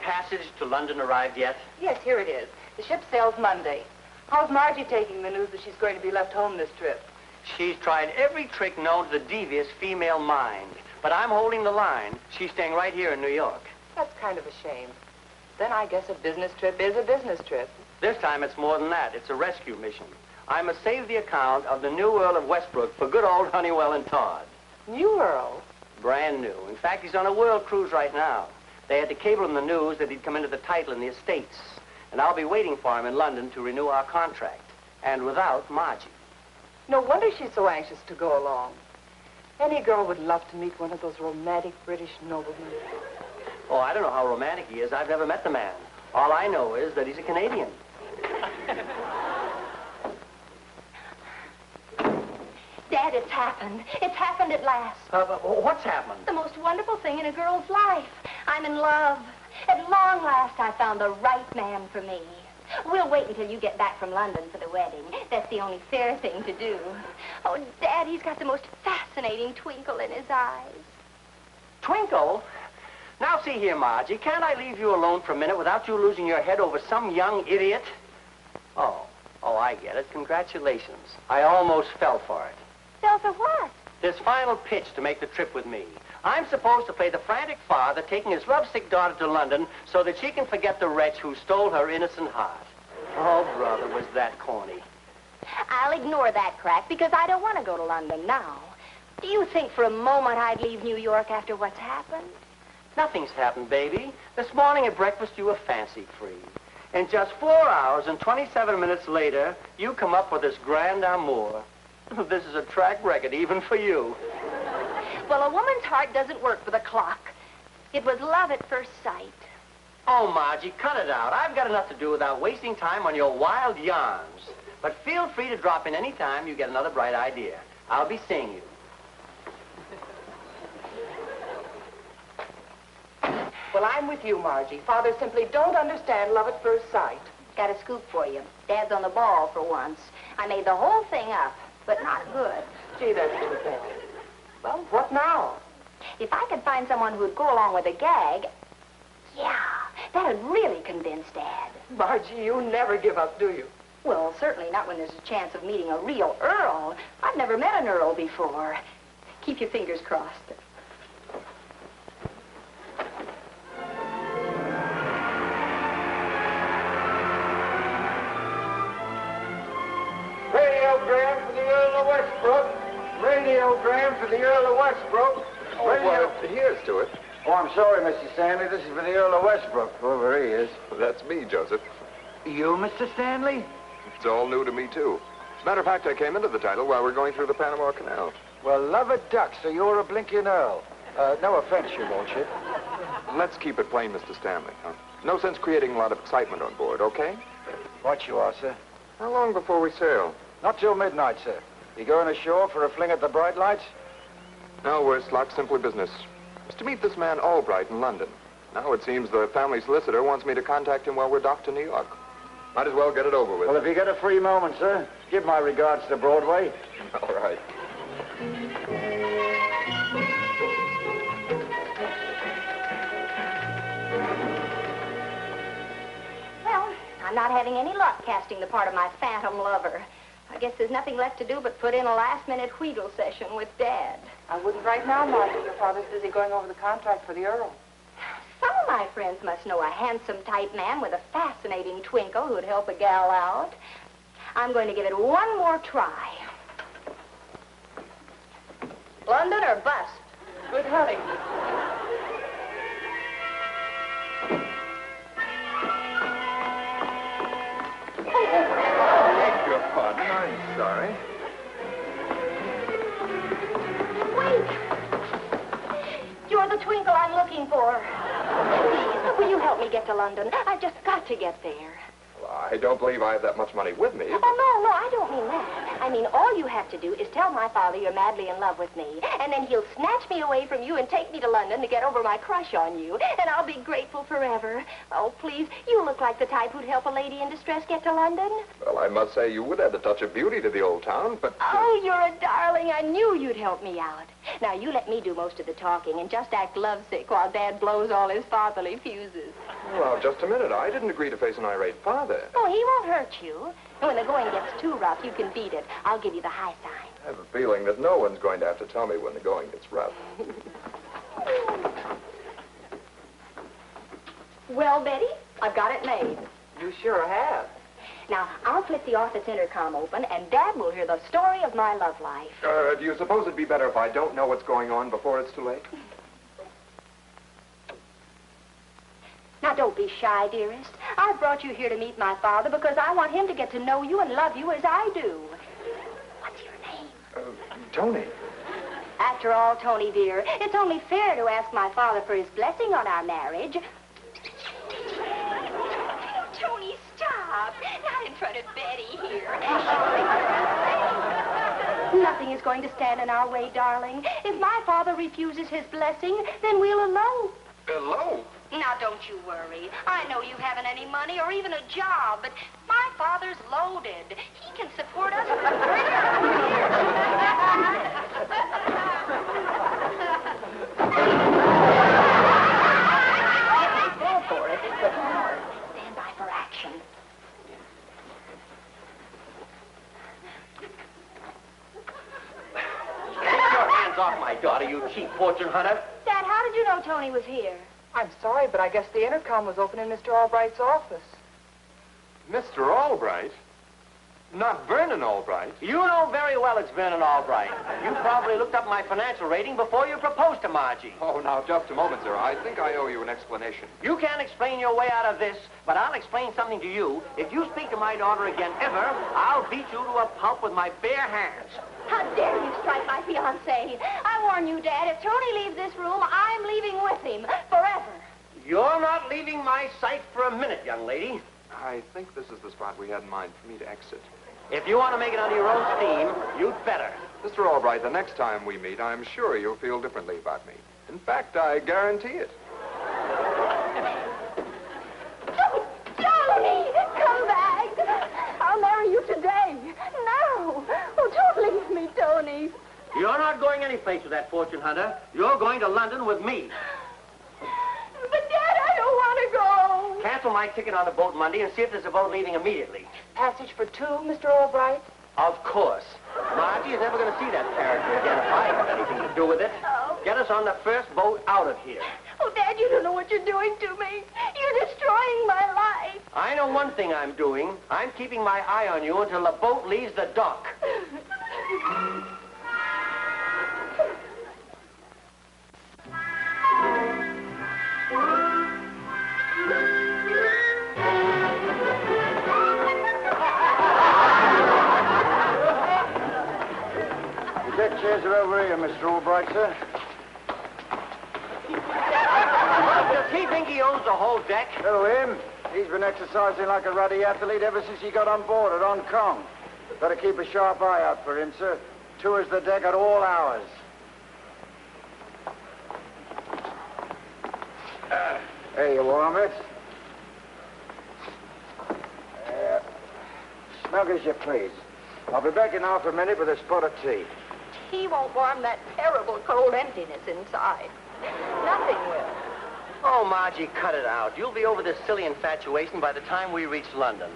passage to London arrived yet? Yes, here it is. The ship sails Monday. How's Margie taking the news that she's going to be left home this trip? She's tried every trick known to the devious female mind. But I'm holding the line. She's staying right here in New York. That's kind of a shame. Then I guess a business trip is a business trip. This time it's more than that. It's a rescue mission. I must save the account of the new Earl of Westbrook for good old Honeywell and Todd. New Earl? Brand new. In fact, he's on a world cruise right now. They had to cable him the news that he'd come into the title in the estates. And I'll be waiting for him in London to renew our contract. And without Margie. No wonder she's so anxious to go along. Any girl would love to meet one of those romantic British noblemen. Oh, I don't know how romantic he is. I've never met the man. All I know is that he's a Canadian. Dad, it's happened. It's happened at last. What's happened? The most wonderful thing in a girl's life. I'm in love. At long last, I found the right man for me. We'll wait until you get back from London for the wedding. That's the only fair thing to do. Oh, Dad, he's got the most fascinating twinkle in his eyes. Twinkle? Now, see here, Margie. Can't I leave you alone for a minute without you losing your head over some young idiot? Oh, I get it. Congratulations. I almost fell for it. Fell for what? This final pitch to make the trip with me. I'm supposed to play the frantic father taking his lovesick daughter to London so that she can forget the wretch who stole her innocent heart. Oh, brother, was that corny. I'll ignore that crack because I don't want to go to London now. Do you think for a moment I'd leave New York after what's happened? Nothing's happened, baby. This morning at breakfast, you were fancy-free. And just 4 hours and 27 minutes later, you come up with this grand amour. This is a track record, even for you. Well, a woman's heart doesn't work with a clock. It was love at first sight. Oh, Margie, cut it out. I've got enough to do without wasting time on your wild yarns. But feel free to drop in any time you get another bright idea. I'll be seeing you. Well, I'm with you, Margie. Father simply don't understand love at first sight. Got a scoop for you. Dad's on the ball for once. I made the whole thing up, but not good. Gee, that's too bad. Well, what now? If I could find someone who'd go along with a gag, yeah, that'd really convince Dad. Margie, you never give up, do you? Well, certainly not when there's a chance of meeting a real Earl. I've never met an Earl before. Keep your fingers crossed. Radiogram for the Earl of Westbrook. Radiogram for the Earl of Westbrook. Well, here's to it. Oh, I'm sorry, Mr. Stanley. This is for the Earl of Westbrook, whoever he is. That's me, Joseph. You, Mr. Stanley? It's all new to me, too. As a matter of fact, I came into the title while we're going through the Panama Canal. Well, love a duck, so you're a blinking Earl. No offense, your lordship. Let's keep it plain, Mr. Stanley. Huh? No sense creating a lot of excitement on board, okay? What you are, sir? How long before we sail? Not till midnight, sir. You going ashore for a fling at the bright lights? No, worse luck, simply business. It's to meet this man Albright in London. Now it seems the family solicitor wants me to contact him while we're docked in New York. Might as well get it over with. Well, if you get a free moment, sir, give my regards to Broadway. All right. Well, I'm not having any luck casting the part of my phantom lover. I guess there's nothing left to do but put in a last-minute wheedle session with Dad. I wouldn't right now, Margie. Your father's busy going over the contract for the Earl. Some of my friends must know a handsome-type man with a fascinating twinkle who'd help a gal out. I'm going to give it one more try. London or bust? Good hunting. Beg your pardon. I'm sorry. Wait! You're the twinkle I'm looking for. Please, will you help me get to London? I've just got to get there. Well, I don't believe I have that much money with me. Oh, no, I don't mean that. I mean, all you have to do is tell my father you're madly in love with me, and then he'll snatch me away from you and take me to London to get over my crush on you, and I'll be grateful forever. Oh, please, you look like the type who'd help a lady in distress get to London. Well, I must say you would add a touch of beauty to the old town, but... Oh, you're a darling. I knew you'd help me out. Now, you let me do most of the talking and just act lovesick while Dad blows all his fatherly fuses. Well, just a minute. I didn't agree to face an irate father. Oh, he won't hurt you. And when the going gets too rough, you can beat it. I'll give you the high sign. I have a feeling that no one's going to have to tell me when the going gets rough. Well, Betty, I've got it made. You sure have. Now, I'll flip the office intercom open, and Dad will hear the story of my love life. Do you suppose it'd be better if I don't know what's going on before it's too late? Now, don't be shy, dearest. I've brought you here to meet my father because I want him to get to know you and love you as I do. What's your name? Tony. After all, Tony, dear, it's only fair to ask my father for his blessing on our marriage. Tony, stop. Not in front of Betty here. Nothing is going to stand in our way, darling. If my father refuses his blessing, then we'll elope. Elope? Now, don't you worry. I know you haven't any money or even a job, but my father's loaded. He can support us for 3 years. Go for it, but stand by for action. Take your hands off my daughter, you cheap fortune hunter. Dad, how did you know Tony was here? I'm sorry, but I guess the intercom was open in Mr. Albright's office. Mr. Albright? Not Vernon Albright. You know very well it's Vern and Albright. You probably looked up my financial rating before you proposed to Margie. Oh, now, just a moment, sir. I think I owe you an explanation. You can't explain your way out of this, but I'll explain something to you. If you speak to my daughter again ever, I'll beat you to a pulp with my bare hands. How dare you strike my fiancé? I warn you, Dad, if Tony leaves this room, I'm leaving with him forever. You're not leaving my sight for a minute, young lady. I think this is the spot we had in mind for me to exit. If you want to make it under your own steam, you'd better. Mr. Albright, the next time we meet, I'm sure you'll feel differently about me. In fact, I guarantee it. Tony, come back. I'll marry you today. No. Oh, don't leave me, Tony. You're not going anyplace with that fortune hunter. You're going to London with me. But, Dad, I don't want to go. Cancel my ticket on the boat Monday and see if there's a boat leaving immediately. Passage for 2, Mr. Albright? Of course. Margie is never going to see that character again if I have anything to do with it. Oh. Get us on the first boat out of here. Oh, Dad, you don't know what you're doing to me. You're destroying my life. I know one thing I'm doing. I'm keeping my eye on you until the boat leaves the dock. Deck chairs are over here, Mr. Albright, sir. Does he think he owns the whole deck? Hello, him. He's been exercising like a ruddy athlete ever since he got on board at Hong Kong. Better keep a sharp eye out for him, sir. Tours the deck at all hours. There you are, it. Snug as you please. I'll be back in half a minute with a spot of tea. He won't warm that terrible cold emptiness inside. Nothing will. Oh, Margie, cut it out. You'll be over this silly infatuation by the time we reach London.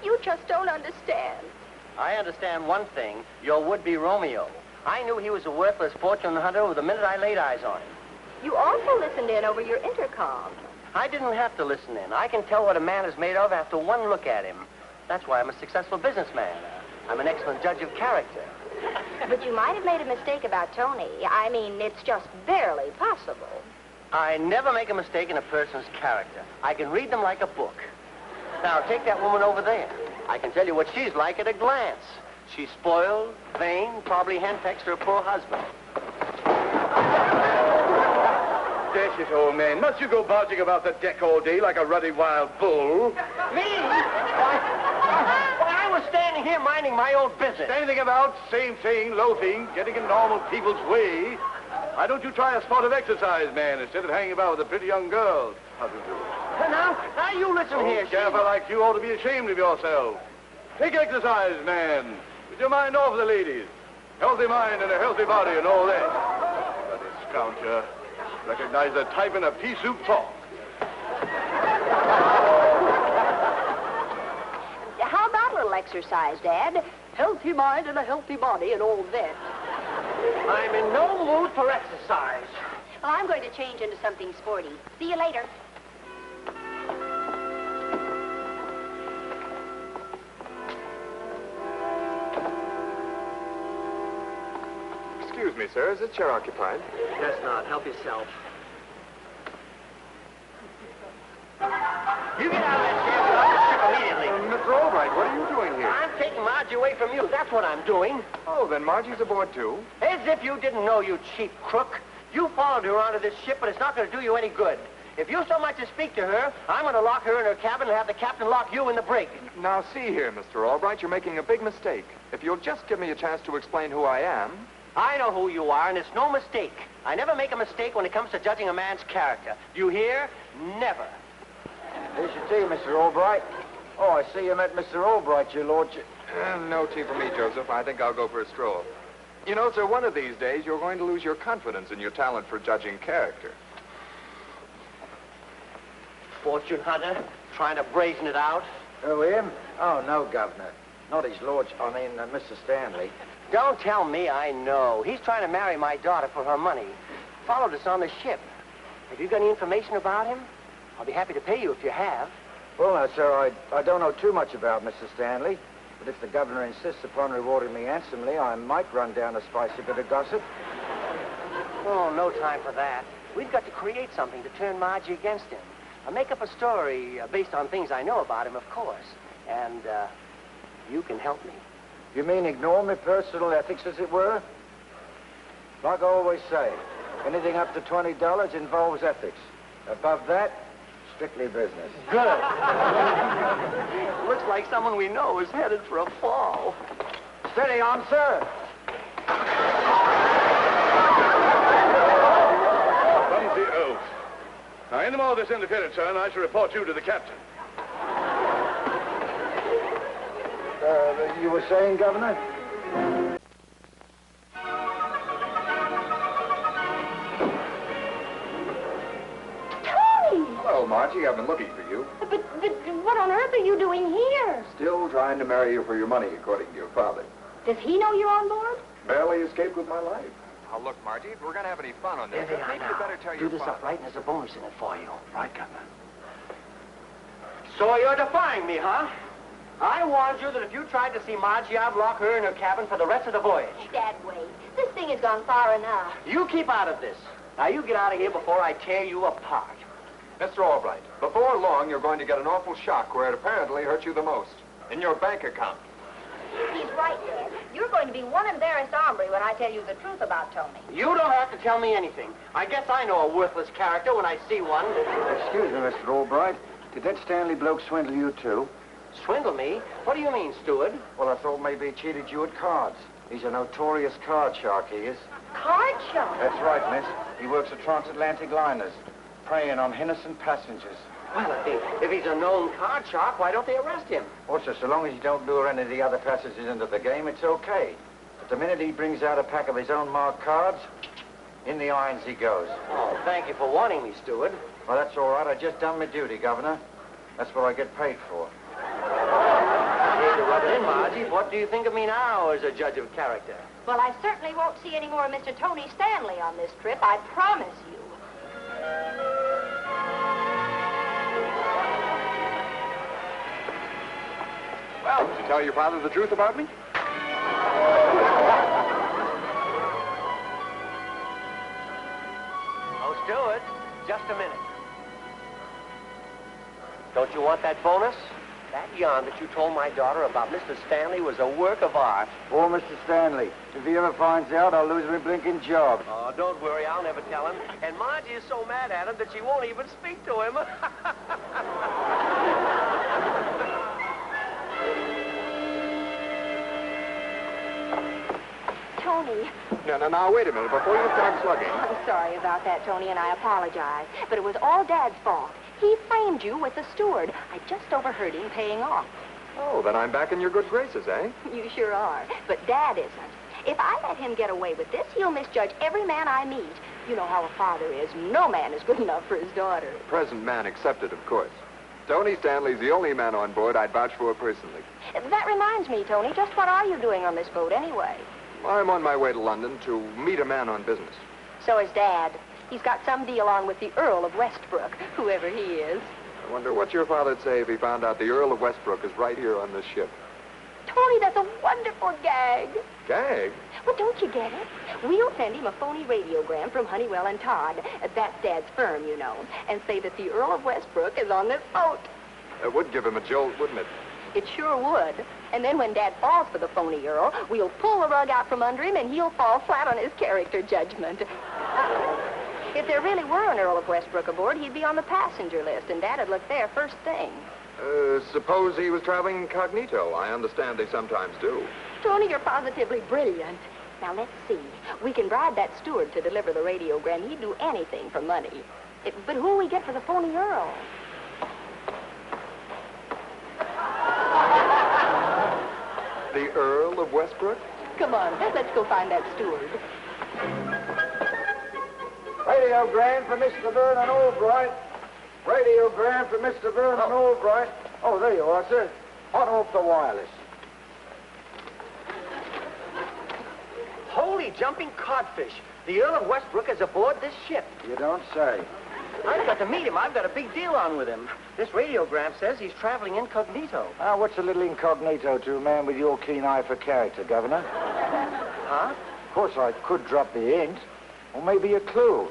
You just don't understand. I understand one thing. Your would-be Romeo. I knew he was a worthless fortune hunter the minute I laid eyes on him. You also listened in over your intercom. I didn't have to listen in. I can tell what a man is made of after one look at him. That's why I'm a successful businessman. I'm an excellent judge of character. But you might have made a mistake about Tony. I mean, it's just barely possible. I never make a mistake in a person's character. I can read them like a book. Now, take that woman over there. I can tell you what she's like at a glance. She's spoiled, vain, probably henpecked her poor husband. Dash it, old man. Must you go barging about the deck all day like a ruddy wild bull? Me? here minding my own business. Anything about, same thing, loafing, getting in normal people's way. Why don't you try a sport of exercise, man, instead of hanging about with a pretty young girl? How do you do? Now you listen here. Careful like you ought to be ashamed of yourself. Take exercise, man. With your mind off the ladies. Healthy mind and a healthy body and all that. But discount you. Recognize the type in a pea soup talk. How about a little exercise, Dad? Healthy mind and a healthy body and all that. I'm in no mood for exercise. Well, I'm going to change into something sporty. See you later. Excuse me, sir. Is this chair occupied? Guess not. Help yourself. You get out of that chair without the ship immediately. Mr. Albright, what are you doing here? I'm taking Margie away from you. That's what I'm doing. Oh, then Margie's aboard, too. As if you didn't know, you cheap crook. You followed her onto this ship, but it's not going to do you any good. If you so much as speak to her, I'm going to lock her in her cabin and have the captain lock you in the brig. Now, see here, Mr. Albright, you're making a big mistake. If you'll just give me a chance to explain who I am... I know who you are, and it's no mistake. I never make a mistake when it comes to judging a man's character. Do you hear? Never. Here's your tea, Mr. Albright. Oh, I see you met Mr. Albright, your lordship. No tea for me, Joseph. I think I'll go for a stroll. You know, sir, one of these days you're going to lose your confidence in your talent for judging character. Fortune hunter, trying to brazen it out. Who, him? Oh, no, Governor. Not his lordship. I mean, Mr. Stanley. Don't tell me I know. He's trying to marry my daughter for her money. Followed us on the ship. Have you got any information about him? I'll be happy to pay you if you have. Well, now, sir, I don't know too much about Mr. Stanley, but if the governor insists upon rewarding me handsomely, I might run down a spicy bit of gossip. Oh, no time for that. We've got to create something to turn Margie against him. I'll make up a story based on things I know about him, of course. And, you can help me. You mean ignore my personal ethics, as it were? Like I always say, anything up to $20 involves ethics. Above that, strictly business. Good. Looks like someone we know is headed for a fall. Steady on, sir. Clumsy oaf. Now, any more of this interference, sir, and I shall report you to the captain. You were saying, Governor? Hello, Margie. I've been looking for you. But what on earth are you doing here? Still trying to marry you for your money, according to your father. Does he know you're on board? Barely escaped with my life. Now, look, Margie, if we're going to have any fun on this, There they are maybe you now. better tell Do your this father. up right, and there's a bonus in it for you. Right, Governor. So you're defying me, huh? I warned you that if you tried to see Margie, I'd lock her in her cabin for the rest of the voyage. Dad, wait. This thing has gone far enough. You keep out of this. Now, you get out of here before I tear you apart. Mr. Albright, before long, you're going to get an awful shock where it apparently hurt you the most. In your bank account. He's right, Dad. You're going to be one embarrassed hombre when I tell you the truth about Tony. You don't have to tell me anything. I guess I know a worthless character when I see one. Excuse me, Mr. Albright. Did that Stanley bloke swindle you, too? Swindle me? What do you mean, steward? Well, I thought maybe he cheated you at cards. He's a notorious card shark, he is. Card shark? That's right, miss. He works at transatlantic liners, preying on innocent passengers. Well, if he's a known card shark, why don't they arrest him? Also, so long as you don't lure any of the other passengers into the game, it's okay. But the minute he brings out a pack of his own marked cards, in the irons he goes. Oh, thank you for warning me, steward. Well, that's all right. I just done my duty, Governor. That's what I get paid for. Here to rub it in, Margie. What do you think of me now as a judge of character? Well, I certainly won't see any more of Mr. Tony Stanley on this trip, I promise you. Well, did you tell your father the truth about me? Oh, steward, just a minute. Don't you want that bonus? That yarn that you told my daughter about Mr. Stanley was a work of art. Poor Mr. Stanley. If he ever finds out, I'll lose my blinking job. Oh, don't worry, I'll never tell him. And Margie is so mad at him that she won't even speak to him. Tony. Now, wait a minute. Before you start slugging. I'm sorry about that, Tony, and I apologize. But it was all Dad's fault. He framed you with the steward. I just overheard him paying off. Oh, then I'm back in your good graces, eh? You sure are. But Dad isn't. If I let him get away with this, he'll misjudge every man I meet. You know how a father is. No man is good enough for his daughter. Present man accepted, of course. Tony Stanley's the only man on board I'd vouch for personally. That reminds me, Tony, just what are you doing on this boat anyway? I'm on my way to London to meet a man on business. So is Dad. He's got some deal on with the Earl of Westbrook, whoever he is. I wonder what your father'd say if he found out the Earl of Westbrook is right here on this ship. Tony, that's a wonderful gag. Gag? Well, don't you get it? We'll send him a phony radiogram from Honeywell and Todd. That's Dad's firm, you know. And say that the Earl of Westbrook is on this boat. It would give him a jolt, wouldn't it? It sure would. And then when Dad falls for the phony Earl, we'll pull the rug out from under him and he'll fall flat on his character judgment. If there really were an Earl of Westbrook aboard, he'd be on the passenger list, and Dad'd look there first thing. Suppose he was traveling incognito. I understand they sometimes do. Tony, you're positively brilliant. Now, let's see. We can bribe that steward to deliver the radiogram. He'd do anything for money. But who'll we get for the phony Earl? The Earl of Westbrook? Come on, let's go find that steward. Radiogram for Mr. Vern and Albright. Radiogram for Mr. Vern and Albright. Oh, there you are, sir. Hot off the wireless. Holy jumping codfish. The Earl of Westbrook is aboard this ship. You don't say. I've got to meet him. I've got a big deal on with him. This radiogram says he's traveling incognito. What's a little incognito to a man with your keen eye for character, Governor? Huh? Of course, I could drop the hint, or maybe a clue.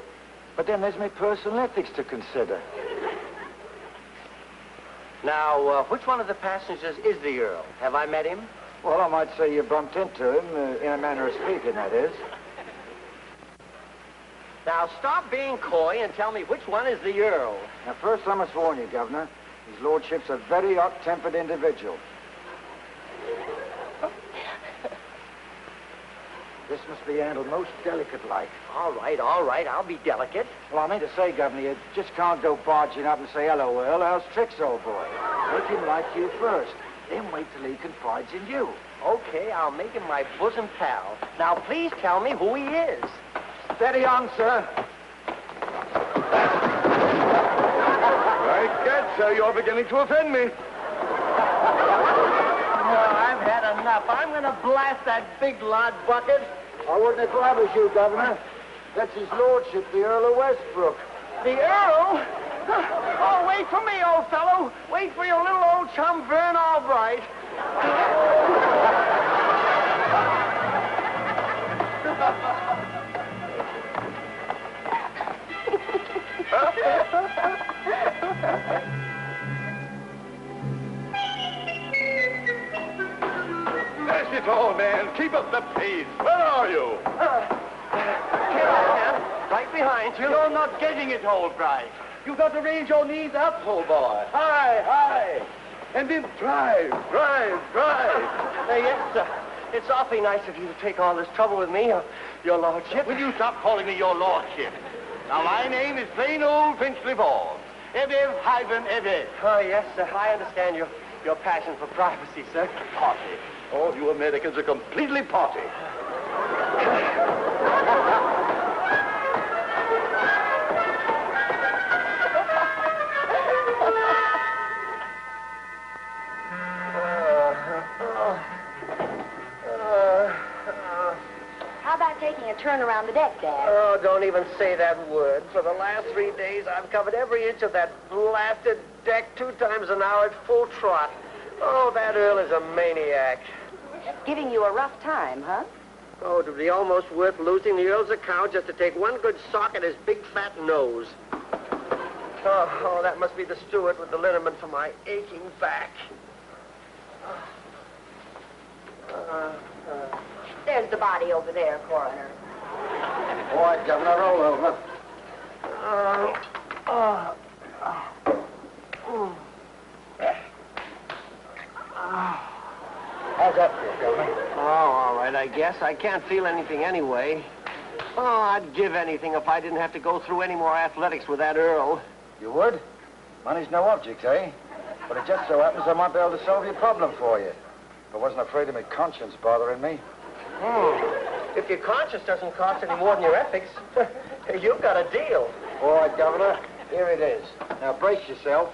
But then there's my personal ethics to consider. Now, which one of the passengers is the Earl? Have I met him? Well, I might say you bumped into him, in a manner of speaking, that is. Now, stop being coy and tell me which one is the Earl. Now, first I must warn you, Governor, his lordship's a very hot-tempered individual. This must be handled most delicate-like. All right, I'll be delicate. Well, I mean to say, Governor, you just can't go barging up and say, hello, Earl, how's tricks, old boy? Make him like you first, then wait till he confides in you. Okay, I'll make him my bosom pal. Now, please tell me who he is. Steady on, sir. I can't, sir. You're beginning to offend me. No, I've had enough. I'm going to blast that big lard bucket. I wouldn't if I was you, Governor. That's his lordship, the Earl of Westbrook. The Earl? Oh, wait for me, old fellow. Wait for your little old chum, Vern Albright. That's it all, man. Keep up the pace. Where are you? Here I am, right behind you. You're not getting it, Albright. You've got to raise your knees up, old boy. High. And then drive. Yes, sir. It's awfully nice of you to take all this trouble with me, your lordship. Will you stop calling me your lordship? Now, my name is plain old Finchley Ball. Ebev Hyben Ebev. Oh, yes, sir. I understand your passion for privacy, sir. Potty. All you Americans are completely potty. How about taking a turn around the deck, Dad? Oh, don't even say that word. For the last 3 days, I've covered every inch of that blasted deck 2 times an hour at full trot. Oh, that Earl is a maniac. Giving you a rough time, huh? Oh, it would be almost worth losing the Earl's account just to take one good sock at his big fat nose. Oh, that must be the steward with the liniment for my aching back. There's the body over there, Coroner. All right, Governor, roll over. How's that feel, Governor? Oh, all right, I guess. I can't feel anything anyway. Oh, I'd give anything if I didn't have to go through any more athletics with that Earl. You would? Money's no object, eh? But it just so happens I might be able to solve your problem for you. If I wasn't afraid of my conscience bothering me. If your conscience doesn't cost any more than your ethics, you've got a deal. All right, Governor. Here it is. Now, brace yourself.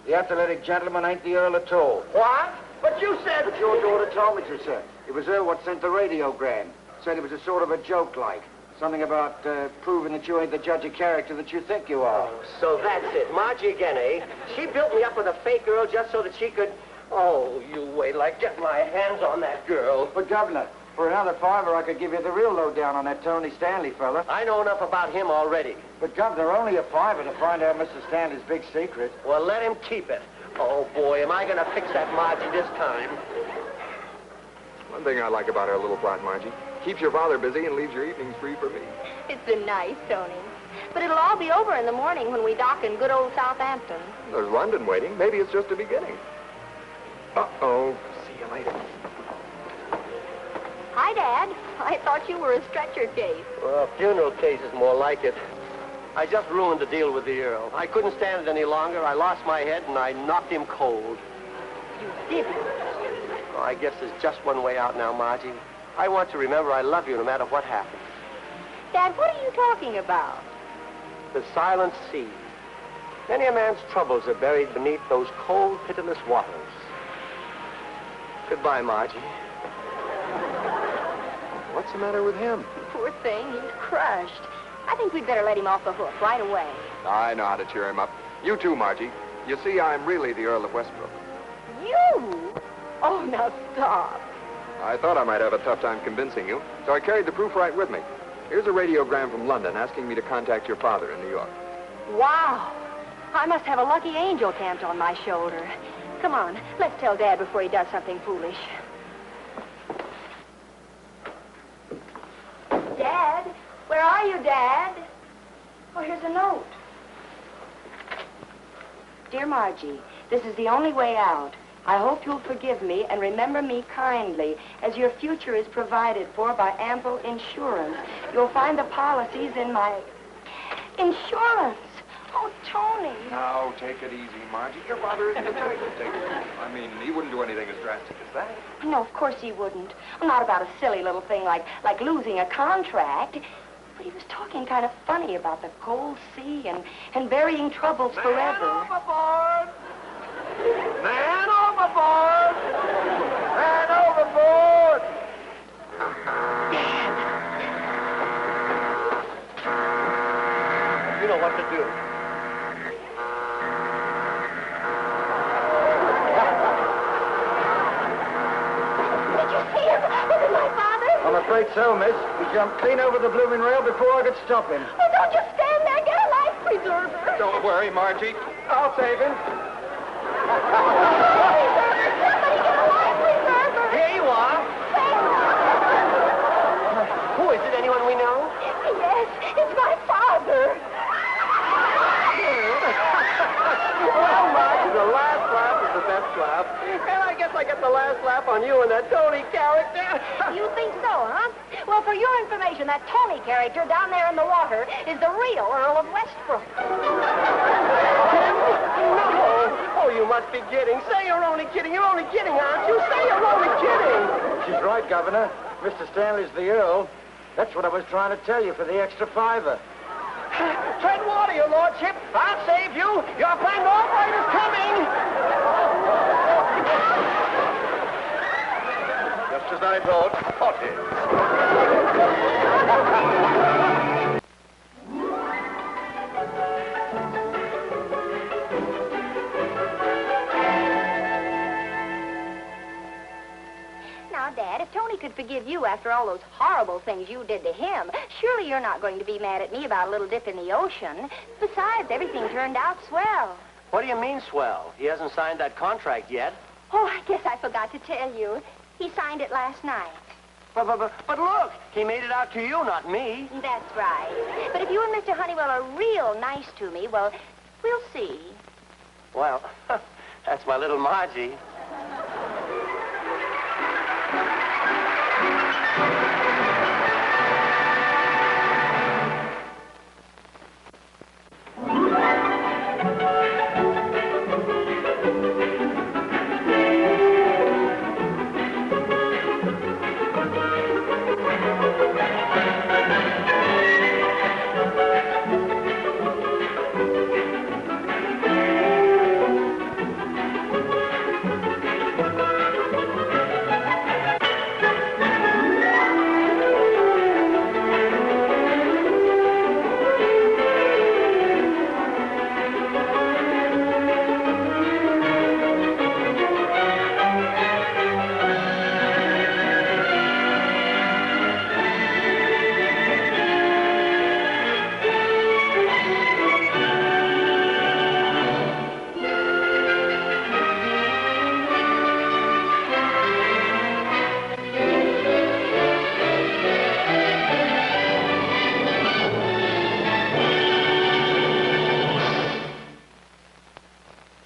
The athletic gentleman ain't the Earl at all. What? But you said... But your daughter told me to, sir. It was her what sent the radiogram. Said it was a sort of a joke, like. Something about proving that you ain't the judge of character that you think you are. Oh, so that's it. Margie again, eh? She built me up with a fake girl just so that she could... Oh, you wait till I get my hands on that girl. But, Governor, for another $5 I could give you the real lowdown on that Tony Stanley fella. I know enough about him already. But, Governor, only a $5 to find out Mr. Stanley's big secret. Well, let him keep it. Oh, boy, am I going to fix that Margie this time. One thing I like about our little plot, Margie. Keeps your father busy and leaves your evenings free for me. It's been nice, Tony. But it'll all be over in the morning when we dock in good old Southampton. There's London waiting. Maybe it's just the beginning. Uh-oh. See you later. Hi, Dad. I thought you were a stretcher case. Well, funeral case is more like it. I just ruined the deal with the Earl. I couldn't stand it any longer. I lost my head, and I knocked him cold. You didn't. Oh, I guess there's just one way out now, Margie. I want to remember I love you no matter what happens. Dad, what are you talking about? The silent sea. Many a man's troubles are buried beneath those cold, pitiless waters. Goodbye, Margie. What's the matter with him? Poor thing, he's crushed. I think we'd better let him off the hook right away. I know how to cheer him up. You too, Margie. You see, I'm really the Earl of Westbrook. You? Oh, now stop. I thought I might have a tough time convincing you, so I carried the proof right with me. Here's a radiogram from London asking me to contact your father in New York. Wow. I must have a lucky angel camped on my shoulder. Come on, let's tell Dad before he does something foolish. Dad? Where are you, Dad? Oh, here's a note. Dear Margie, this is the only way out. I hope you'll forgive me and remember me kindly, as your future is provided for by ample insurance. You'll find the policies in my... Insurance! Oh, Tony. Now, take it easy, Margie. Your father isn't a type to take it easy. I mean, he wouldn't do anything as drastic as that. No, of course he wouldn't. Not about a silly little thing like losing a contract. But he was talking kind of funny about the cold sea and burying troubles forever. Man overboard! Man overboard! Man overboard! You know what to do. Did you see him? Was it my father? I'm afraid so, miss. He jumped clean over the blooming rail before I could stop him. Oh, don't just stand there. Get a life preserver. Don't worry, Margie. I'll save him. Somebody get a life preserver. Here you are. Who is it? Anyone we know? Yes, it's my father. Well, Margie, the last laugh is the best laugh. And I guess I get the last laugh on you and that Tony character. You think so, huh? Well, for your information, that Tony character down there in the water is the real Earl of Westbrook. No! Oh, you must be kidding. Say you're only kidding. You're only kidding, aren't you? Say you're only kidding. She's right, Governor. Mr. Stanley's the Earl. That's what I was trying to tell you for the extra $5. Tread water, your lordship. I'll save you. Your friend Albright is coming. Just as I thought. Hot it. Now, Dad, if Tony could forgive you after all those horrible things you did to him, surely you're not going to be mad at me about a little dip in the ocean. Besides, everything turned out swell. What do you mean, swell? He hasn't signed that contract yet. Oh, I guess I forgot to tell you. He signed it last night. But look, he made it out to you, not me. That's right. But if you and Mr. Honeywell are real nice to me, well, we'll see. Well, that's my little Margie.